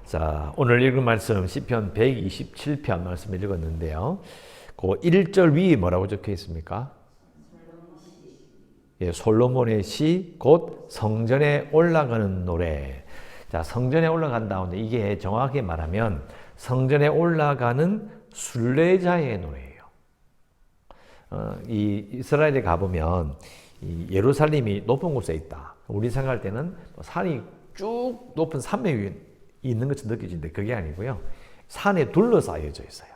자, 오늘 읽은 말씀 시편 127편 말씀 읽었는데요. 그 1절 위에 뭐라고 적혀 있습니까? 예, 솔로몬의 시, 곧 성전에 올라가는 노래. 자, 성전에 올라간다는데 이게 정확하게 말하면 성전에 올라가는 순례자의 노래예요. 이 이스라엘에 가보면 이 예루살렘이 높은 곳에 있다. 우리 생각할 때는 산이 쭉 높은 산맥 위에 있는 것처럼 느껴지는데 그게 아니고요. 산에 둘러싸여져 있어요.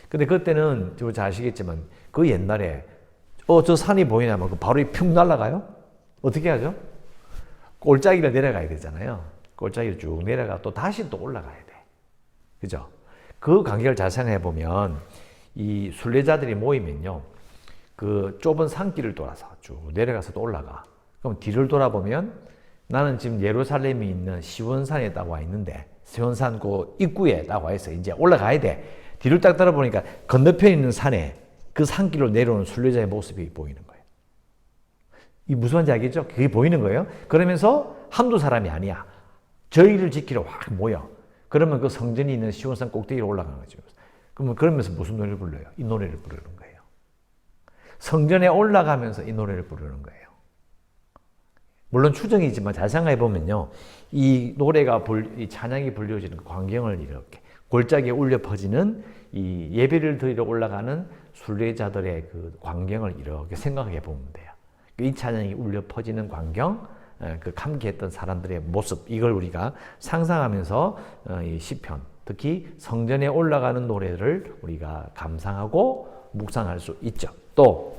근데 그때는 잘 아시겠지만 그 옛날에 저 산이 보이냐면 그 바로 푹 날아가요? 어떻게 하죠? 골짜기를 내려가야 되잖아요. 골짜기를 쭉 내려가 또 다시 또 올라가야 돼. 그죠? 그 간격을 잘 생각해 보면 이 순례자들이 모이면요. 그 좁은 산길을 돌아서 쭉 내려가서 또 올라가. 그럼 뒤를 돌아보면 나는 지금 예루살렘이 있는 시온산에 딱 와 있는데 시온산 그 입구에 딱 와 있어. 이제 올라가야 돼. 뒤를 딱 따라보니까 건너편에 있는 산에 그 산길로 내려오는 순례자의 모습이 보이는 거예요. 이 무슨 말인지 알겠죠? 그게 보이는 거예요. 그러면서 한두 사람이 아니야. 저희를 지키러 확 모여. 그러면 그 성전이 있는 시온산 꼭대기로 올라가는 거죠. 그러면 그러면서 무슨 노래를 불러요? 이 노래를 부르는 거예요. 성전에 올라가면서 이 노래를 부르는 거예요. 물론 추정이지만 잘 생각해 보면요, 이 노래가 이 찬양이 불려지는 그 광경을 이렇게 골짜기에 울려 퍼지는 이 예배를 드리러 올라가는 순례자들의 그 광경을 이렇게 생각해 보면 돼요. 이 찬양이 울려 퍼지는 광경, 그 함께했던 사람들의 모습, 이걸 우리가 상상하면서 이 시편, 특히 성전에 올라가는 노래를 우리가 감상하고 묵상할 수 있죠. 또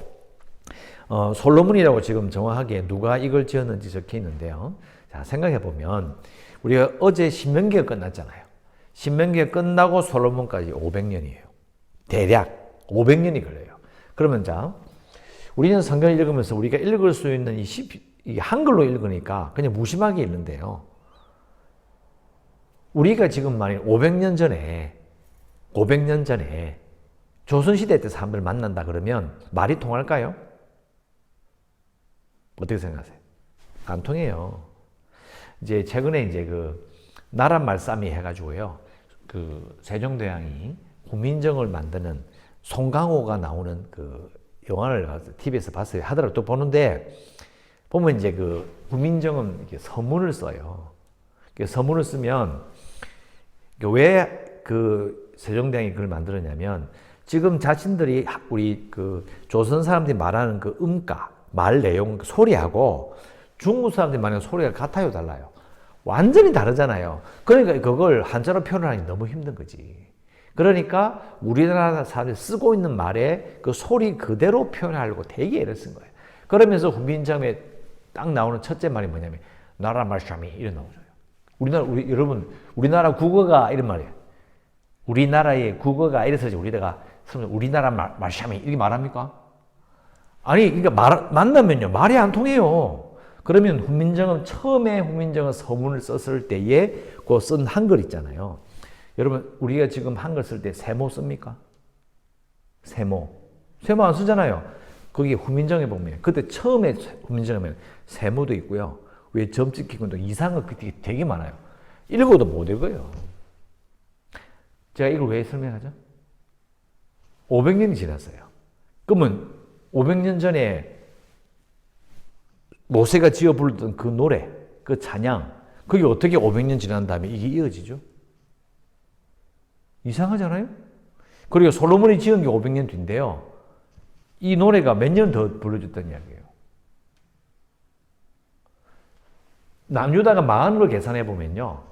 솔로몬이라고 지금 정확하게 누가 이걸 지었는지 적혀 있는데요. 자, 생각해 보면 우리가 어제 신명기가 끝났잖아요. 신명기가 끝나고 솔로몬까지 500년이에요. 대략 500년이 걸려요. 그러면 자, 우리는 성경을 읽으면서 우리가 읽을 수 있는 이 한글로 읽으니까 그냥 무심하게 읽는데요. 우리가 지금 만약 500년 전에 조선시대 때 사람들 만난다 그러면 말이 통할까요? 어떻게 생각하세요? 안 통해요. 이제 최근에 이제 그 나라 말싸미 해가지고요. 그 세종대왕이 후민정을 만드는 송강호가 나오는 그 영화를 TV에서 봤어요. 하더라도 또 보는데 보면 이제 그 후민정은 이렇게 서문을 써요. 서문을 쓰면 왜 그 세종대왕이 그걸 만들었냐면 지금 자신들이 우리 그 조선 사람들이 말하는 그 음가 말 내용, 소리하고 중국 사람들이 말하는 소리가 같아요, 달라요? 완전히 다르잖아요. 그러니까 그걸 한자로 표현하기 너무 힘든 거지. 그러니까 우리나라 사람들이 쓰고 있는 말에 그 소리 그대로 표현하려고 되게 애를 쓴 거예요. 그러면서 후민정에 딱 나오는 첫째 말이 뭐냐면 나라 말샤미 이런 나오죠. 여러분 우리나라 국어가 이런 말이에요. 우리나라의 국어가 이래서 우리가 우리나라 말샤미 이렇게 말합니까? 아니, 그러니까 만나면요, 말이 안 통해요. 그러면 처음에 후민정은 서문을 썼을 때에 그 쓴 한글 있잖아요. 여러분, 우리가 지금 한글 쓸 때 세모 씁니까? 세모 안 쓰잖아요. 거기 후민정에 보면, 그때 처음에 후민정에 보면 세모도 있고요. 위에 점 찍히고 또 이상한 거 되게 많아요. 읽어도 못 읽어요. 제가 이걸 왜 설명하죠? 500년이 지났어요. 그러면 500년 전에 모세가 지어 부르던 그 노래, 그 찬양, 그게 어떻게 500년 지난 다음에 이게 이어지죠? 이상하잖아요? 그리고 솔로몬이 지은 게 500년 뒤인데요. 이 노래가 몇 년 더 불러줬다는 이야기예요. 남유다가 망하는 걸 계산해 보면요.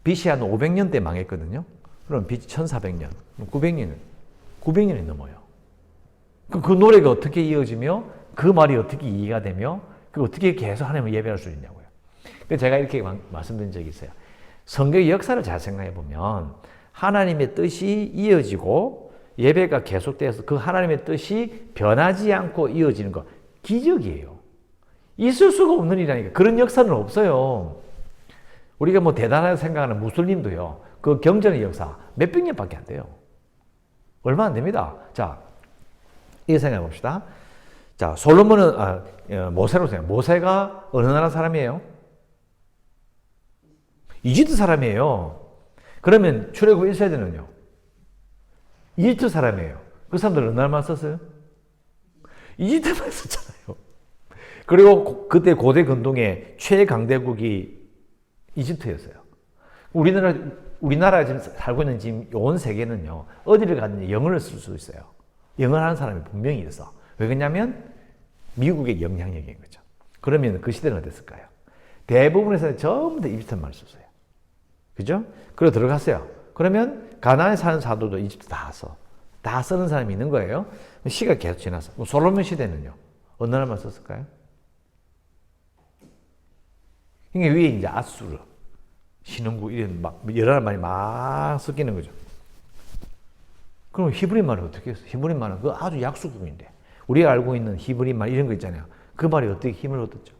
BC 한 500년 때 망했거든요. 그럼 BC 1400년, 900년이 넘어요. 그 노래가 어떻게 이어지며 그 말이 어떻게 이해가 되며 그 어떻게 계속 하나님을 예배할 수 있냐고요. 그래서 제가 이렇게 말씀드린 적이 있어요. 성경의 역사를 잘 생각해 보면 하나님의 뜻이 이어지고 예배가 계속돼서 그 하나님의 뜻이 변하지 않고 이어지는 거 기적이에요. 있을 수가 없는 일이라니까. 그런 역사는 없어요. 우리가 뭐 대단하게 생각하는 무슬림도요. 그 경전의 역사 몇백 년밖에 안 돼요. 얼마 안 됩니다. 자, 이렇게 생각해 봅시다. 자, 모세로 생각해요. 모세가 어느 나라 사람이에요? 이집트 사람이에요. 그러면 출애굽 1세대는요. 이집트 사람이에요. 그 사람들은 어느 나라만 썼어요? 이집트만 썼잖아요. 그리고 그때 고대 근동의 최강대국이 이집트였어요. 우리나라 지금 살고 있는 지금 온 세계는요, 어디를 가든지 영어를 쓸 수 있어요. 영어를 하는 사람이 분명히 있어. 왜 그러냐면 미국의 영향력인 거죠. 그러면 그 시대는 어땠을까요? 대부분에서 전부 다 이집트말을 썼어요. 그죠? 그리고 들어갔어요. 그러면 가나안에 사는 사도도 이집트 다 써. 다 쓰는 사람이 있는 거예요. 시가 계속 지났어. 솔로몬 시대는요, 어느 나라만 썼을까요? 이게 위에 이제 아수르, 신흥국 이런 막 여러 나라 말이 막 섞이는 거죠. 그럼 히브리 말은 어떻게 했어? 히브리 말은 그 아주 약수국인데 우리가 알고 있는 히브리 말 이런 거 있잖아요. 그 말이 어떻게 힘을 얻었죠?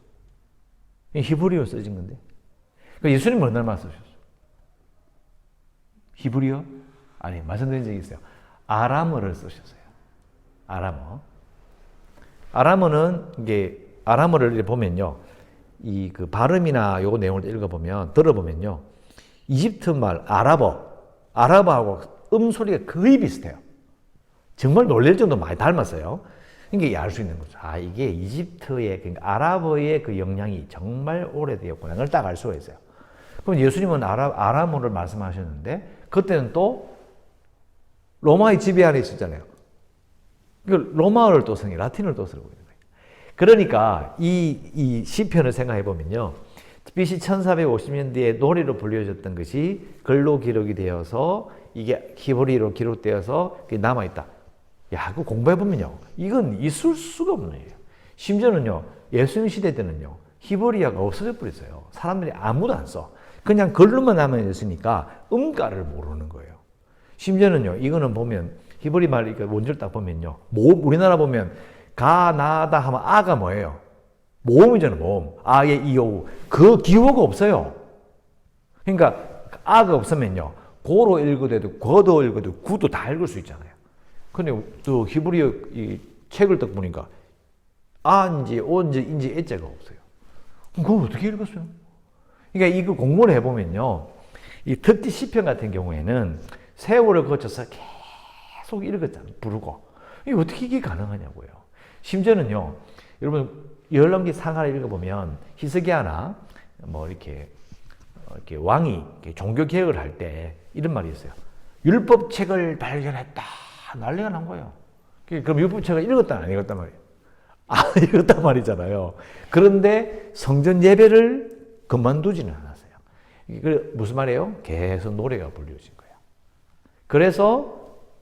히브리어 써진 건데. 그러니까 예수님은 어느 나라 쓰셨어요? 히브리어? 아니, 말씀드린 적이 있어요. 아람어를 쓰셨어요. 아람어. 아람어는 이게 아람어를 보면요, 이 그 발음이나 요거 내용을 읽어보면 들어보면요, 이집트 말 아랍어하고 음소리가 거의 비슷해요. 정말 놀랄 정도로 많이 닮았어요. 이게 알 수 있는 거죠. 아, 이게 이집트의, 그러니까 아랍어의 그 영향이 정말 오래되었구나. 그걸 딱 알 수가 있어요. 그럼 예수님은 아람어를 말씀하셨는데, 그때는 또 로마의 지배 아래 있었잖아요. 로마어를 또 쓰니, 라틴어를 또 쓰고 있는 거예요. 그러니까 이 시편을 생각해 보면요, BC 1450년대에 노래로 불려졌던 것이 글로 기록이 되어서 이게 히브리어로 기록되어서 남아있다. 야, 그거 공부해보면요, 이건 있을 수가 없는 일이에요. 심지어는요, 예수님 시대 때는요, 히브리어가 없어져 버렸어요. 사람들이 아무도 안 써. 그냥 글로만 남아있으니까 음가를 모르는 거예요. 심지어는요, 이거는 보면 히브리 말 원절 딱 보면요, 우리나라 보면 가, 나다 하면 아가 뭐예요? 모음이잖아요, 모음. 아에 이오. 그 기호가 없어요. 그러니까 아가 없으면요, 고로 읽어도 거도 읽어도 구도 다 읽을 수 있잖아요. 근데 또 히브리어 이 책을 딱 보니까 아인지 오인지 인지 애자가 없어요. 그걸 어떻게 읽었어요? 그러니까 이거 공부를 해보면요, 이 특히 시편 같은 경우에는 세월을 거쳐서 계속 읽었잖아요, 부르고. 이게 어떻게 이게 가능하냐고요. 심지어는요, 여러분 열왕기 상하를 읽어보면 히스기야나 뭐 이렇게 왕이 종교 개혁을 할 때 이런 말이 있어요. 율법책을 발견했다. 난리가 난 거예요. 그럼 율법책을 읽었다 안 읽었단 말이에요? 안 읽었단 말이잖아요. 그런데 성전 예배를 그만두지는 않았어요. 이게 무슨 말이에요? 계속 노래가 불려진 거예요. 그래서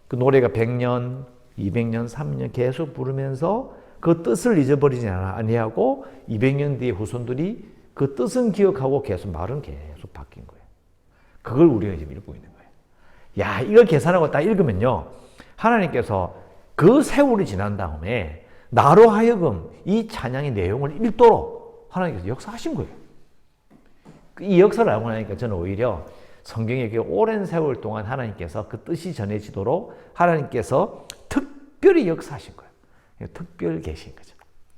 그 노래가 100년, 200년, 300년 계속 부르면서 그 뜻을 잊어버리지 아니하고 200년 뒤에 후손들이 그 뜻은 기억하고 계속 말은 계속 바뀐 거예요. 그걸 우리가 지금 읽고 있는 거예요. 야, 이걸 계산하고 딱 읽으면요, 하나님께서 그 세월이 지난 다음에 나로 하여금 이 찬양의 내용을 읽도록 하나님께서 역사하신 거예요. 이 역사를 알고 나니까 저는 오히려 성경에 그 오랜 세월 동안 하나님께서 그 뜻이 전해지도록 하나님께서 특별히 역사하신 거예요. 특별 계신 거죠.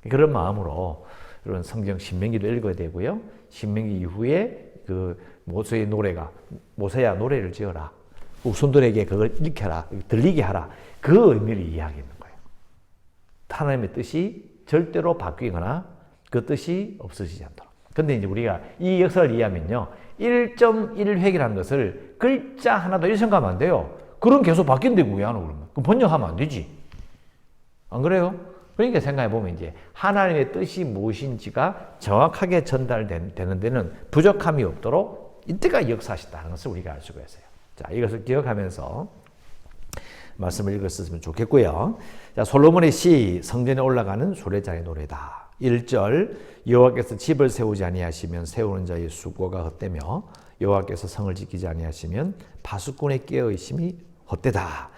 그런 마음으로 이런 성경 신명기도 읽어야 되고요. 신명기 이후에 그 모세의 노래가, 모세야 노래를 지어라, 후손들에게 그걸 읽혀라, 들리게 하라, 그 의미를 이해하겠는 거예요. 하나님의 뜻이 절대로 바뀌거나 그 뜻이 없어지지 않도록. 근데 이제 우리가 이 역사를 이해하면요, 1.1획이라는 것을 글자 하나도 이렇게 생각하면 안 돼요. 그럼 계속 바뀐다고 왜 하노, 그러면? 그럼 번역하면 안 되지. 안 그래요? 그러니까 생각해보면 이제 하나님의 뜻이 무엇인지가 정확하게 전달되는 데는 부족함이 없도록 이때가 역사하셨다는 것을 우리가 알 수가 있어요. 자, 이것을 기억하면서 말씀을 읽었으면 좋겠고요. 자, 솔로몬의 시, 성전에 올라가는 수레자의 노래다. 1절, 여호와께서 집을 세우지 아니하시면 세우는 자의 수고가 헛되며 여호와께서 성을 지키지 아니하시면 파수꾼의 깨어있음이 헛되다.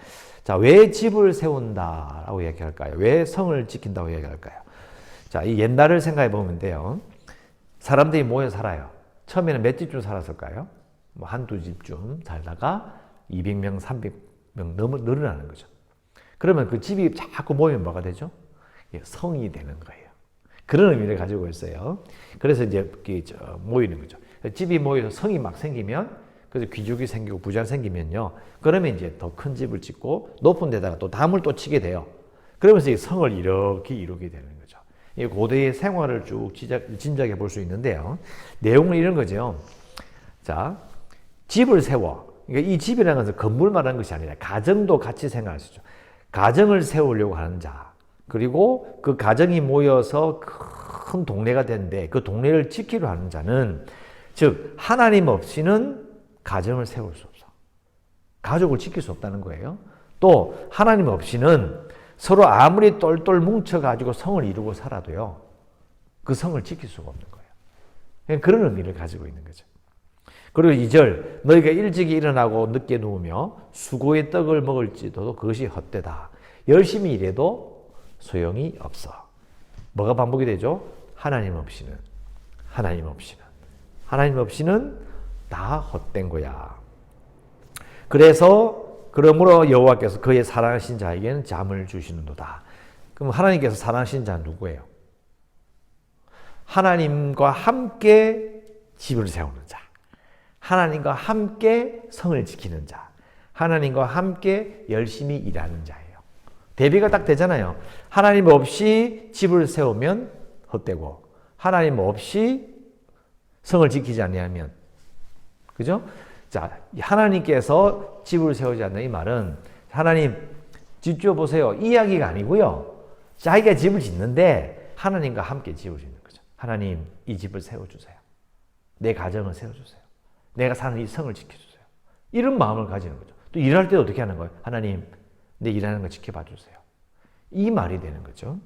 자, 왜 집을 세운다라고 이야기할까요? 왜 성을 지킨다고 이야기할까요? 자, 이 옛날을 생각해 보면 돼요. 사람들이 모여 살아요. 처음에는 몇 집쯤 살았을까요? 뭐 한두 집쯤 살다가 200명, 300명 늘어나는 거죠. 그러면 그 집이 자꾸 모이면 뭐가 되죠? 성이 되는 거예요. 그런 의미를 가지고 있어요. 그래서 이제 모이는 거죠. 집이 모여서 성이 막 생기면, 그래서 귀족이 생기고 부자가 생기면요, 그러면 이제 더 큰 집을 짓고 높은 데다가 또 담을 또 치게 돼요. 그러면서 이 성을 이렇게 이루게 되는 거죠. 이 고대의 생활을 쭉 짐작해 볼 수 있는데요. 내용은 이런 거죠. 자, 집을 세워. 그러니까 이 집이라는 것은 건물 말하는 것이 아니라 가정도 같이 생각하시죠. 가정을 세우려고 하는 자, 그리고 그 가정이 모여서 큰 동네가 되는데 그 동네를 지키려 하는 자는, 즉 하나님 없이는 가정을 세울 수 없어. 가족을 지킬 수 없다는 거예요. 또 하나님 없이는 서로 아무리 똘똘 뭉쳐가지고 성을 이루고 살아도요, 그 성을 지킬 수가 없는 거예요. 그런 의미를 가지고 있는 거죠. 그리고 2절, 너희가 일찍이 일어나고 늦게 누우며 수고의 떡을 먹을지도 그것이 헛되다. 열심히 일해도 소용이 없어. 뭐가 반복이 되죠? 하나님 없이는 다 헛된 거야. 그러므로 여호와께서 그의 사랑하신 자에게는 잠을 주시는도다. 그럼 하나님께서 사랑하신 자는 누구예요? 하나님과 함께 집을 세우는 자, 하나님과 함께 성을 지키는 자, 하나님과 함께 열심히 일하는 자예요. 대비가 딱 되잖아요. 하나님 없이 집을 세우면 헛되고, 하나님 없이 성을 지키지 않으면, 그죠? 자, 하나님께서 집을 세우지 않는 이 말은, 하나님 집 지어 보세요, 이 이야기가 아니고요. 자기가 집을 짓는데 하나님과 함께 집을 짓는 거죠. 하나님, 이 집을 세워주세요. 내 가정을 세워주세요. 내가 사는 이 성을 지켜주세요. 이런 마음을 가지는 거죠. 또 일할 때도 어떻게 하는 거예요? 하나님, 내 일하는 거 지켜봐 주세요. 이 말이 되는 거죠.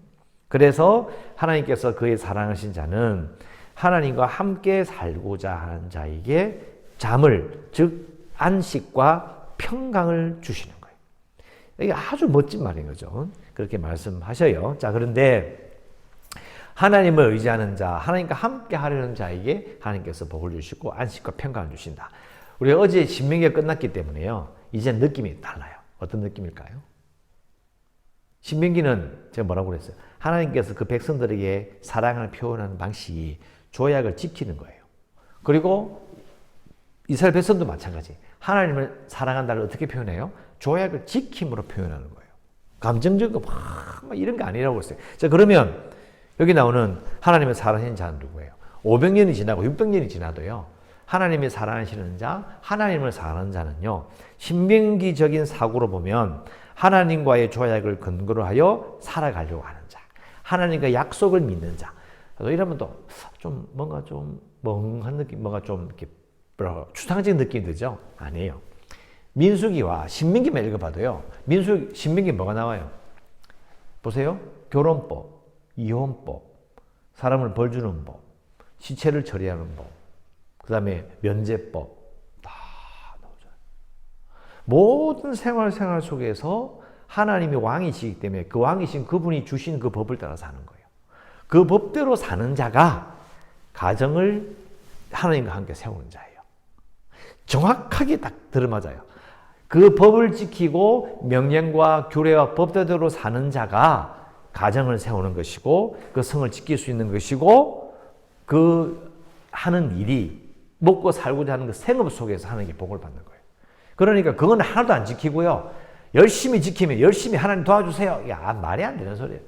그래서 하나님께서 그의 사랑하신 자는 하나님과 함께 살고자 하는 자에게 잠을, 즉 안식과 평강을 주시는 거예요. 이게 아주 멋진 말인 거죠. 그렇게 말씀하셔요. 자, 그런데 하나님을 의지하는 자, 하나님과 함께 하려는 자에게 하나님께서 복을 주시고 안식과 평강을 주신다. 우리 어제 신명기가 끝났기 때문에요, 이제 느낌이 달라요. 어떤 느낌일까요? 신명기는 제가 뭐라고 그랬어요? 하나님께서 그 백성들에게 사랑을 표현하는 방식이 조약을 지키는 거예요. 그리고 이스라엘 백성도 마찬가지. 하나님을 사랑한다를 어떻게 표현해요? 조약을 지킴으로 표현하는 거예요. 감정적으로 막 이런 거 아니라고 했어요. 자, 그러면 여기 나오는 하나님을 사랑하는 자는 누구예요? 500년이 지나고 600년이 지나도요, 하나님이 사랑하시는 자, 하나님을 사랑하는 자는요, 신명기적인 사고로 보면 하나님과의 조약을 근거로 하여 살아가려고 하는 자, 하나님과 약속을 믿는 자. 이러면 또 좀 뭔가 좀 멍한 느낌, 뭔가 좀 이렇게 추상적인 느낌이 들죠? 아니에요. 민수기와 신명기만 읽어봐도요, 신명기 뭐가 나와요? 보세요. 결혼법, 이혼법, 사람을 벌 주는 법, 시체를 처리하는 법, 그 다음에 면제법, 다 나오죠. 모든 생활 속에서 하나님이 왕이시기 때문에 그 왕이신 그분이 주신 그 법을 따라 사는 거예요. 그 법대로 사는 자가 가정을 하나님과 함께 세우는 자예요. 정확하게 딱 들어맞아요. 그 법을 지키고 명령과 규례와 법대로 사는 자가 가정을 세우는 것이고, 그 성을 지킬 수 있는 것이고, 그 하는 일이 먹고 살고자 하는 그 생업 속에서 하는 게 복을 받는 거예요. 그러니까 그건 하나도 안 지키고요, 열심히 지키면 열심히 하나님 도와주세요. 야, 말이 안 되는 소리예요.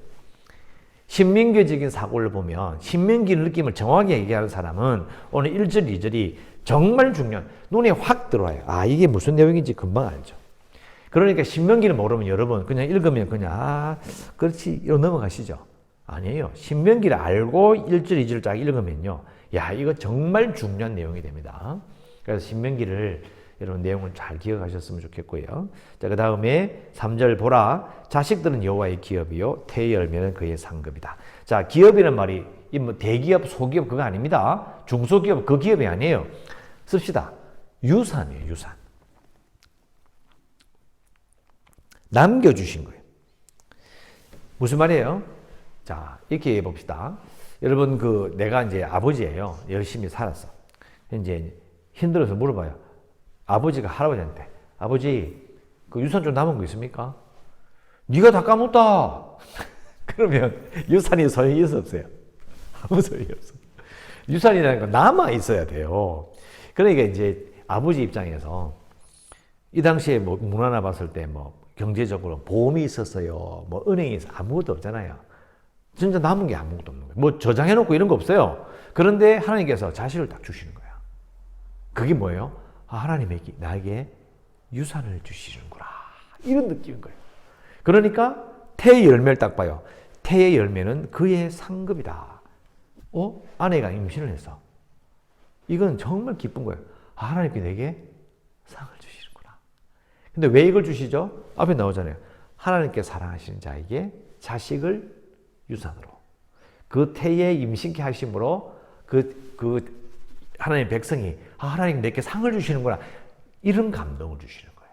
신명기적인 사고를 보면, 신명기 느낌을 정확하게 얘기하는 사람은 오늘 1절, 2절이 정말 중요한, 눈에 확 들어와요. 아, 이게 무슨 내용인지 금방 알죠. 그러니까 신명기를 모르면 여러분 그냥 읽으면 그냥 그렇지 이러고 넘어가시죠. 아니에요. 신명기를 알고 1절, 2절 딱 읽으면요, 야, 이거 정말 중요한 내용이 됩니다. 그래서 신명기를 여러분 내용을 잘 기억하셨으면 좋겠고요. 자, 그 다음에 3절 보라, 자식들은 여호와의 기업이요 태의 열매는 그의 상급이다. 자, 기업이라는 말이 뭐 대기업, 소기업 그거 아닙니다. 중소기업 그 기업이 아니에요. 씁시다. 유산이에요, 유산. 남겨주신 거예요. 무슨 말이에요? 자, 이렇게 얘기해 봅시다. 여러분, 내가 이제 아버지예요. 열심히 살았어. 이제 힘들어서 물어봐요. 아버지가 할아버지한테, 아버지, 그 유산 좀 남은 거 있습니까? 네가 다 까먹다. 그러면 유산이 소용이 있어 없어요? 아무 소용이 없어. 유산이라는 건 남아 있어야 돼요. 그러니까 이제 아버지 입장에서 이 당시에 뭐 문화나 봤을 때 뭐 경제적으로 보험이 있었어요. 뭐 은행이 있어 아무것도 없잖아요. 진짜 남은 게 아무것도 없는 거예요. 뭐 저장해놓고 이런 거 없어요. 그런데 하나님께서 자식을 딱 주시는 거야. 그게 뭐예요? 아, 하나님이 나에게 유산을 주시는구나. 이런 느낌인 거예요. 그러니까 태의 열매를 딱 봐요. 태의 열매는 그의 상급이다. 아내가 임신을 했어. 이건 정말 기쁜 거예요. 아, 하나님께 내게 상을 주시는구나. 근데 왜 이걸 주시죠? 앞에 나오잖아요. 하나님께 사랑하시는 자에게 자식을 유산으로. 그 태에 임신케 하심으로 그 하나님의 백성이 아, 하나님 내게 상을 주시는구나. 이런 감동을 주시는 거예요.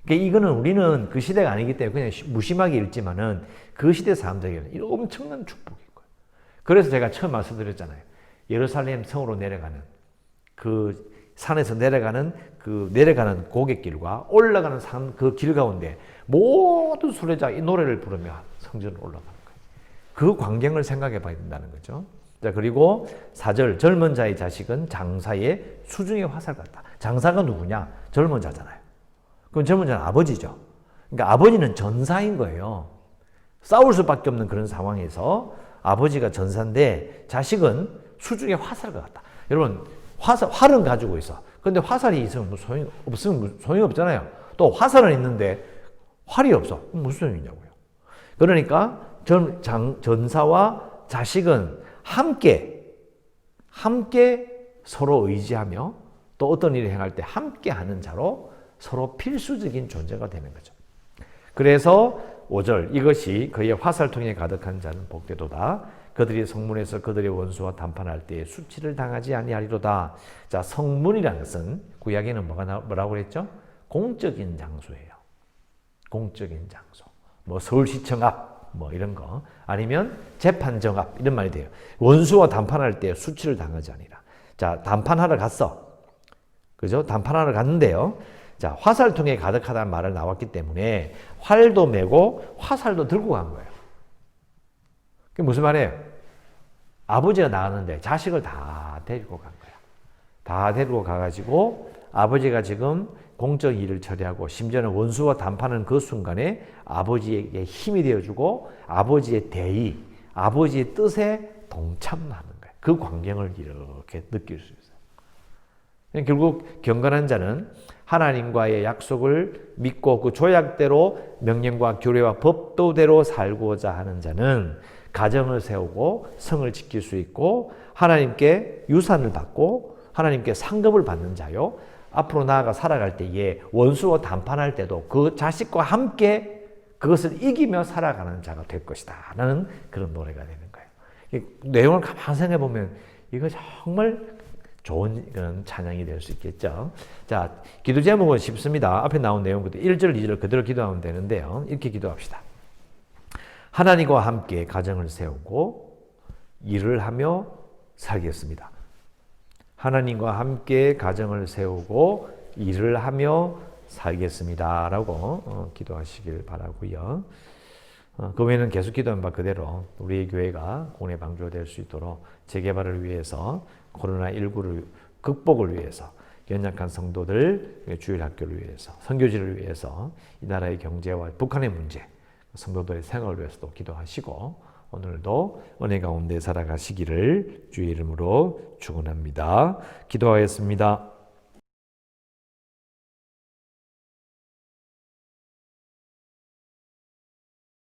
그러니까 이거는 우리는 그 시대가 아니기 때문에 그냥 무심하게 읽지만은 그 시대 사람들에게는 이런 엄청난 축복인 거예요. 그래서 제가 처음 말씀드렸잖아요. 예루살렘 성으로 내려가는 그 산에서 내려가는 고갯길과 올라가는 산 그 길 가운데 모든 순례자 이 노래를 부르며 성전을 올라가는 거예요. 그 광경을 생각해 봐야 된다는 거죠. 자, 그리고 4절 젊은 자의 자식은 장사의 수중의 화살 같다. 장사가 누구냐? 젊은 자잖아요. 그럼 젊은 자는 아버지죠. 그러니까 아버지는 전사인 거예요. 싸울 수밖에 없는 그런 상황에서 아버지가 전사인데 자식은 수중의 화살과 같다. 여러분 활은 가지고 있어. 근데 화살이 있으면 없으면 소용이 없잖아요. 또 화살은 있는데 활이 없어. 무슨 소용이냐고요. 그러니까 전사와 자식은 함께 서로 의지하며 또 어떤 일을 행할 때 함께 하는 자로 서로 필수적인 존재가 되는 거죠. 그래서 5절 이것이 그의 화살통에 가득한 자는 복되도다. 그들이 성문에서 그들의 원수와 담판할 때에 수치를 당하지 아니하리로다. 자, 성문이라는 것은 구약에는 뭐라고 그랬죠? 공적인 장소예요. 공적인 장소. 뭐 서울시청 앞 뭐 이런 거 아니면 재판정 앞 이런 말이 돼요. 원수와 담판할 때 수치를 당하지 아니라. 자, 담판하러 갔어. 그죠? 담판하러 갔는데요. 자, 화살통에 가득하다는 말을 나왔기 때문에 활도 메고 화살도 들고 간 거예요. 그게 무슨 말이에요? 아버지가 나왔는데 자식을 다 데리고 간 거야. 다 데리고 가가지고 아버지가 지금 공적 일을 처리하고 심지어는 원수와 담판하는 그 순간에 아버지에게 힘이 되어주고 아버지의 대의, 아버지의 뜻에 동참하는 거예요. 그 광경을 이렇게 느낄 수 있어요. 결국 경건한 자는 하나님과의 약속을 믿고 그 조약대로 명령과 규례와 법도대로 살고자 하는 자는 가정을 세우고 성을 지킬 수 있고 하나님께 유산을 받고 하나님께 상급을 받는 자요. 앞으로 나아가 살아갈 때에 원수와 담판할 때도 그 자식과 함께 그것을 이기며 살아가는 자가 될 것이다 라는 그런 노래가 되는 거예요. 내용을 가만히 생각해 보면 이거 정말 좋은 그런 찬양이 될 수 있겠죠. 자, 기도 제목은 쉽습니다. 앞에 나온 내용부터 1절, 2절 그대로 기도하면 되는데요. 이렇게 기도합시다. 하나님과 함께 가정을 세우고 일을 하며 살겠습니다. 하나님과 함께 가정을 세우고 일을 하며 살겠습니다. 라고 기도하시길 바라고요. 그 외에는 계속 기도한 바 그대로 우리 교회가 국내 방주가 될 수 있도록 재개발을 위해서 코로나19를 극복을 위해서 연약한 성도들 주일학교를 위해서 선교지를 위해서 이 나라의 경제와 북한의 문제 성도들의 생활을 위해서도 기도하시고 오늘도 은혜 가운데 살아가시기를 주의 이름으로 축원합니다. 기도하겠습니다.